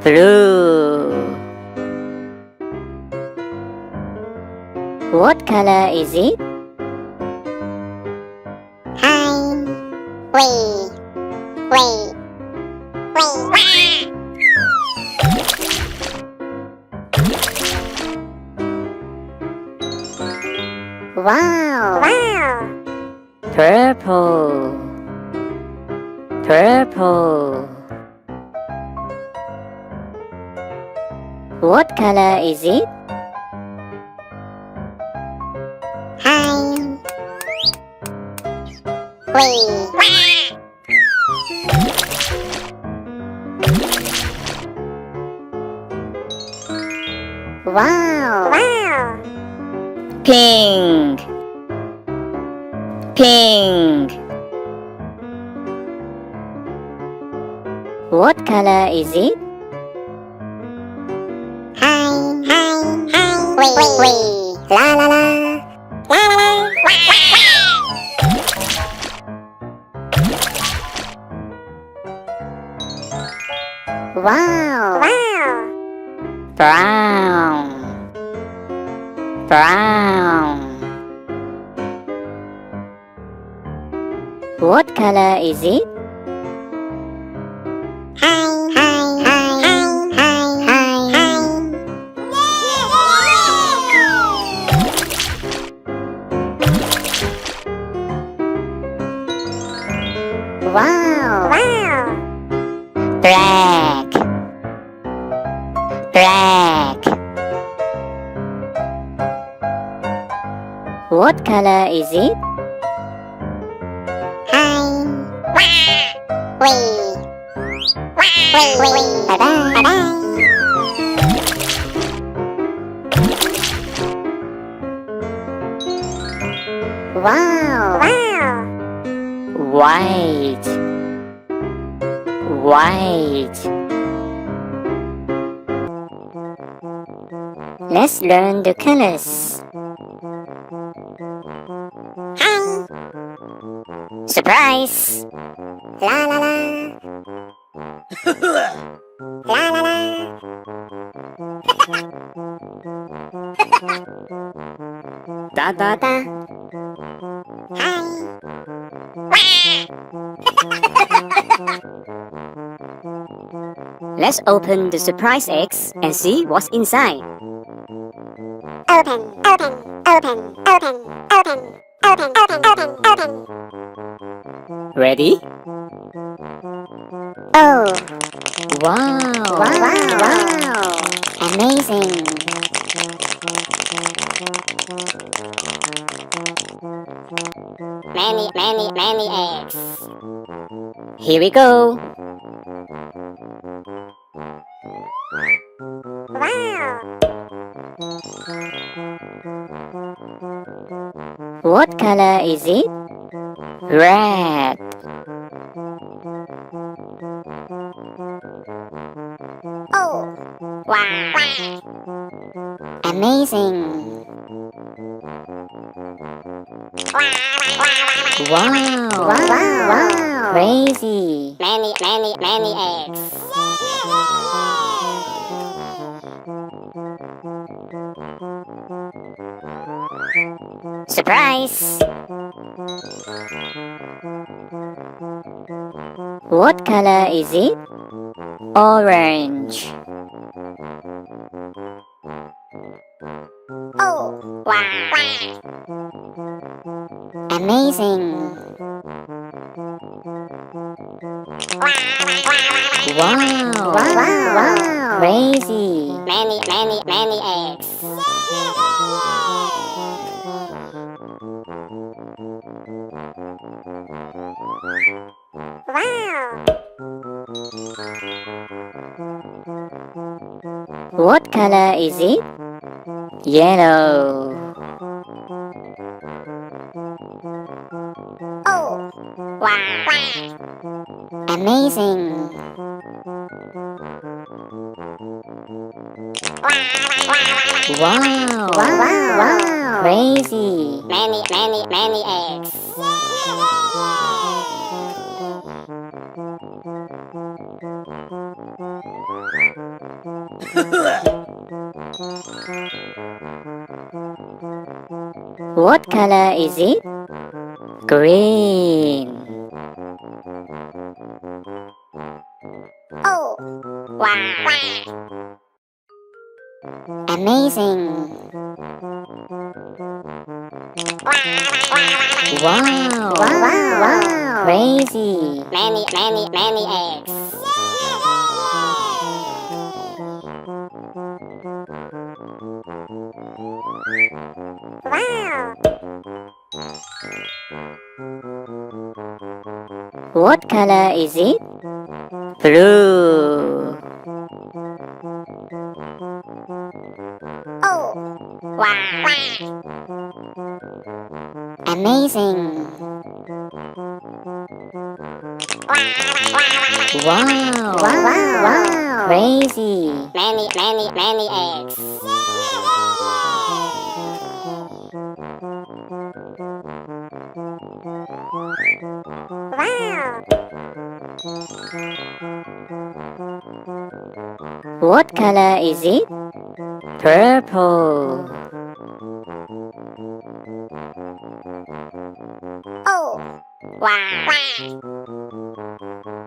Blue. What color is it? Hi. Wee. Wee. Wee. Wow. Wow. Purple. Purple. What color is it? Hi. Wee. Wow. Wow. Pink. Pink. What color is it? Hi. Hi. Hi. Wee. Wee. La la la. La la la. Wow. Wow. Brown. Brown. What color is it? Hi. Hi. Hi. Hi. Hi. Hi. Wow. Wow. Black. Black. What color is it? Hi. Wee. Wee. Wee. Bye bye. Bye bye. Wow. Wow. White. White. Let's learn the colors. Hi. Surprise! La la la. La la la. Da da da. Hi. Let's open the surprise eggs and see what's inside. Open. Open. Open. Open. Open. Open. Open. Open. Open. Ready? Oh. Wow! Wow. Wow. Amazing! Many eggs. Here we go! Wow. What color is it? Red. Oh. Wow. Amazing! Wow! Wow. Crazy! Many eggs. Surprise! What color is it? Orange. Oh. Wow. Amazing! Wow! Crazy! Many eggs. Wow. What color is it? Yellow. Oh. Wow. Amazing! Wow! Crazy! Many eggs. What color is it? Green. Oh, wow. Amazing. Wow. Wow. Crazy. Many eggs. Wow. What color is it? Blue. Oh, wow. Amazing. Wow. Crazy. Many eggs. Wow. What color is it? Purple. Oh, wow.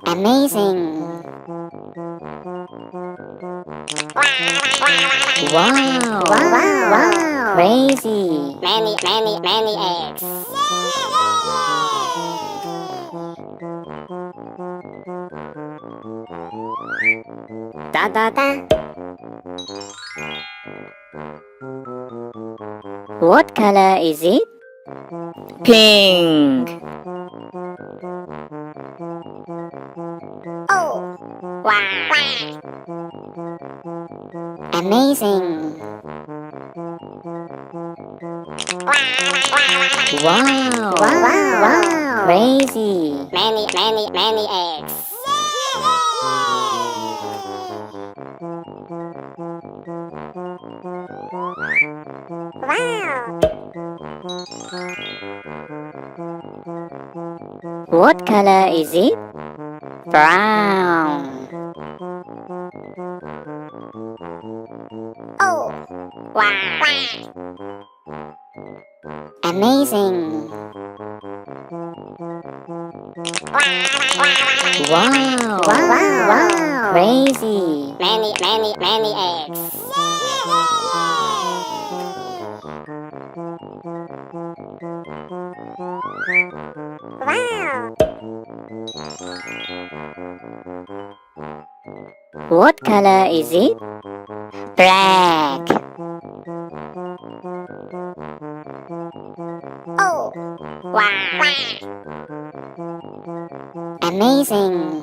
Amazing. Wow. Crazy. Many eggs. Da. What color is it? Pink. Oh, wow. Amazing. Wow. Crazy. Many eggs. Wow. What color is it? Brown. Oh, wow. Amazing. Wow. Crazy. Many eggs. Wow. What color is it? Black. Oh, wow. Amazing.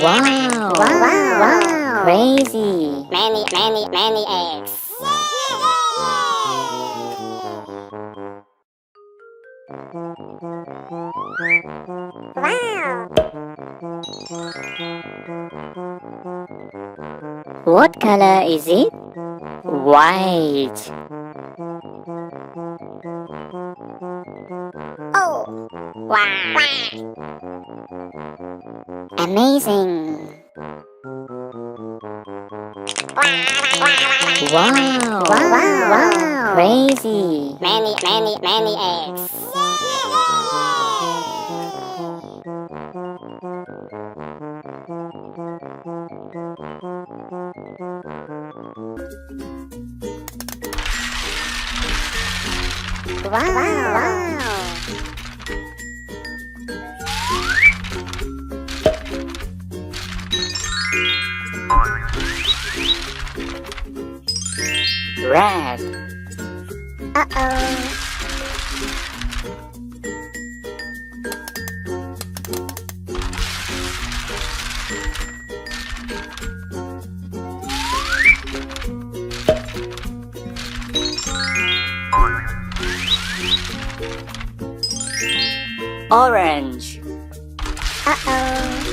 Wow. Crazy. Many eggs. Wow. What color is it? White. Oh, wow. Amazing. Wow. Crazy. Many eggs. Wow. Red. Uh-oh. Orange. Uh-oh.